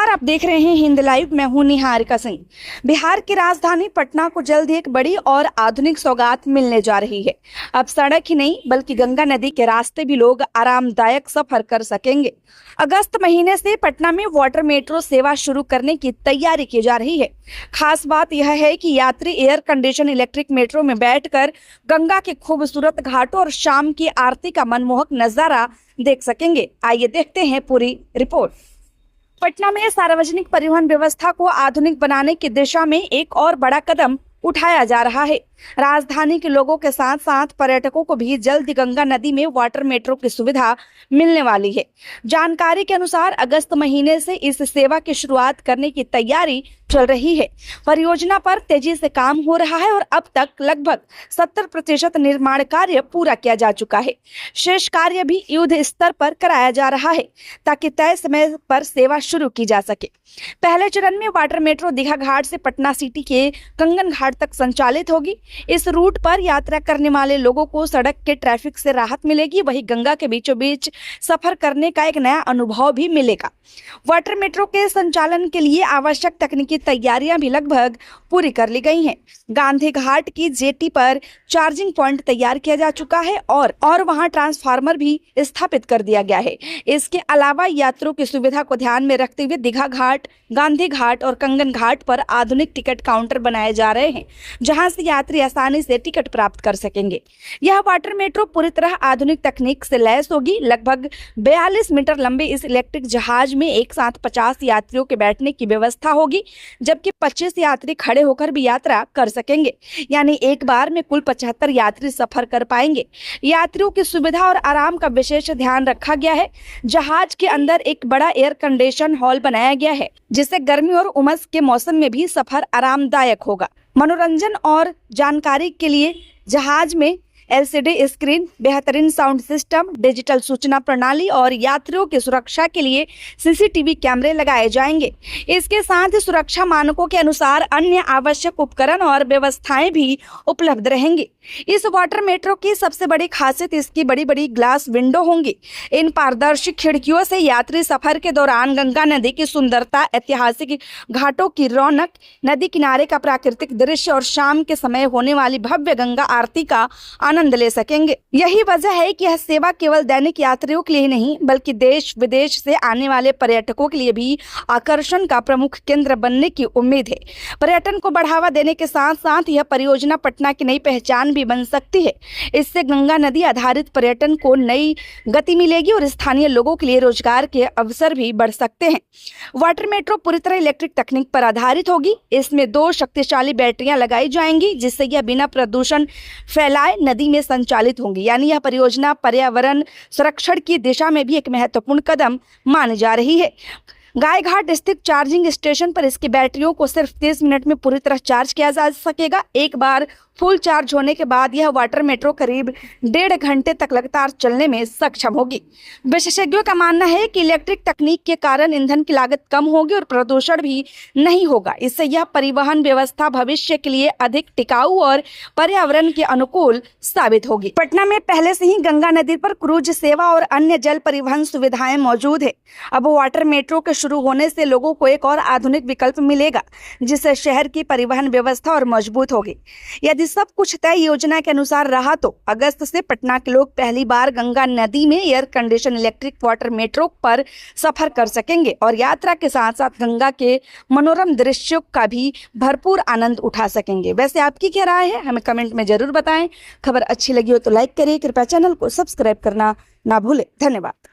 नमस्कार, आप देख रहे हैं हिंद लाइव। मैं हूं निहारिका सिंह। बिहार की राजधानी पटना को जल्द ही एक बड़ी और आधुनिक सौगात मिलने जा रही है। अब सड़क ही नहीं बल्कि गंगा नदी के रास्ते भी लोग आरामदायक सफर कर सकेंगे। अगस्त महीने से पटना में वाटर मेट्रो सेवा शुरू करने की तैयारी की जा रही है। खास बात यह है कि यात्री एयर कंडीशन इलेक्ट्रिक मेट्रो में बैठकर गंगा के खूबसूरत घाटों और शाम की आरती का मनमोहक नजारा देख सकेंगे। आइए देखते हैं पूरी रिपोर्ट। पटना में सार्वजनिक परिवहन व्यवस्था को आधुनिक बनाने की दिशा में एक और बड़ा कदम उठाया जा रहा है। राजधानी के लोगों के साथ साथ पर्यटकों को भी जल्द गंगा नदी में वाटर मेट्रो की सुविधा मिलने वाली है। जानकारी के अनुसार अगस्त महीने से इस सेवा की शुरुआत करने की तैयारी चल रही है। परियोजना पर तेजी से काम हो रहा है और अब तक लगभग 70% निर्माण कार्य पूरा किया जा चुका है। शेष कार्य भी युद्ध स्तर पर कराया जा रहा है ताकि तय समय पर सेवा शुरू की जा सके। पहले चरण में वाटर मेट्रो दीघा घाट से पटना सिटी के कंगन घाट तक संचालित होगी। इस रूट पर यात्रा करने वाले लोगों को सड़क के ट्रैफिक से राहत मिलेगी, वहीं गंगा के बीचों बीच सफर करने का एक नया अनुभव भी मिलेगा। वाटर मेट्रो के संचालन के लिए आवश्यक तकनीकी तैयारियां भी लगभग पूरी कर ली गई हैं। गांधी घाट की जेटी पर चार्जिंग पॉइंट तैयार किया जा चुका है और वहां ट्रांसफार्मर भी स्थापित कर दिया गया है। इसके अलावा यात्रियों की सुविधा को ध्यान में रखते हुए दीघा घाट, गांधी घाट और कंगन घाट पर आधुनिक टिकट काउंटर बनाए जा रहे हैं, जहां से यात्री आसानी से टिकट प्राप्त कर सकेंगे। यह वाटर मेट्रो पूरी तरह आधुनिक तकनीक से लैस होगी। लगभग 42 मीटर लंबे इस इलेक्ट्रिक जहाज में एक साथ 50 यात्रियों के बैठने की व्यवस्था होगी, जबकि 25 यात्री खड़े होकर भी यात्रा कर सकेंगे। यानी एक बार में कुल 75 यात्री सफर कर पाएंगे। यात्रियों की सुविधा और आराम का विशेष ध्यान रखा गया है। जहाज के अंदर एक बड़ा एयर कंडीशन हॉल बनाया गया है, जिससे गर्मी और उमस के मौसम में भी सफर आरामदायक होगा। मनोरंजन और जानकारी के लिए जहाज में LCD स्क्रीन, बेहतरीन साउंड सिस्टम, डिजिटल सूचना प्रणाली और यात्रियों की सुरक्षा के लिए CCTV कैमरे लगाए जाएंगे। इसके साथ ही सुरक्षा मानकों के अनुसार अन्य आवश्यक उपकरण और व्यवस्थाएं भी उपलब्ध रहेंगी। इस वाटर मेट्रो की सबसे बड़ी खासियत इसकी बड़ी बड़ी ग्लास विंडो होंगी। इन पारदर्शी खिड़कियों से यात्री सफर के दौरान गंगा नदी की सुंदरता, ऐतिहासिक घाटों की रौनक, नदी किनारे का प्राकृतिक दृश्य और शाम के समय होने वाली भव्य गंगा आरती का आनंद ले सकेंगे। यही वजह है कि यह सेवा केवल दैनिक यात्रियों के लिए नहीं बल्कि देश विदेश से आने वाले पर्यटकों के लिए भी आकर्षण का प्रमुख केंद्र बनने की उम्मीद है। पर्यटन को बढ़ावा देने के साथ साथ यह परियोजना पटना की नई पहचान भी बन सकती है। इससे गंगा नदी आधारित पर्यटन को नई गति मिलेगी और स्थानीय लोगों के लिए रोजगार के अवसर भी बढ़ सकते हैं। वाटर मेट्रो पूरी तरह इलेक्ट्रिक तकनीक पर आधारित होगी। इसमें 2 शक्तिशाली बैटरियां लगाई जाएंगी, जिससे यह बिना प्रदूषण फैलाए नदी में संचालित होंगी। यानी यह परियोजना पर्यावरण संरक्षण की दिशा में भी एक महत्वपूर्ण कदम मानी जा रही है। गायघाट स्थित चार्जिंग स्टेशन पर इसकी बैटरियों को सिर्फ 30 मिनट में पूरी तरह चार्ज किया जा सकेगा। एक बार फुल चार्ज होने के बाद यह वाटर मेट्रो करीब 1.5 घंटे तक लगातार चलने में सक्षम होगी। विशेषज्ञों का मानना है कि इलेक्ट्रिक तकनीक के कारण ईंधन की लागत कम होगी और प्रदूषण भी नहीं होगा। इससे यह परिवहन व्यवस्था भविष्य के लिए अधिक टिकाऊ और पर्यावरण के अनुकूल साबित होगी। पटना में पहले से ही गंगा नदी पर क्रूज सेवा और अन्य जल परिवहन सुविधाएं मौजूद है। अब वाटर मेट्रो के शुरू होने से लोगों को एक और आधुनिक विकल्प मिलेगा, जिससे शहर की परिवहन व्यवस्था और मजबूत होगी। यदि सब कुछ तय योजना के अनुसार रहा तो अगस्त से पटना के लोग पहली बार गंगा नदी में air condition electric water metro पर सफर कर सकेंगे और यात्रा के साथ साथ गंगा के मनोरम दृश्यों का भी भरपूर आनंद उठा सकेंगे। वैसे आपकी क्या राय है, हमें कमेंट में जरूर बताएं। खबर अच्छी लगी हो तो लाइक करें, कृपया चैनल को सब्सक्राइब करना ना भूलें। धन्यवाद।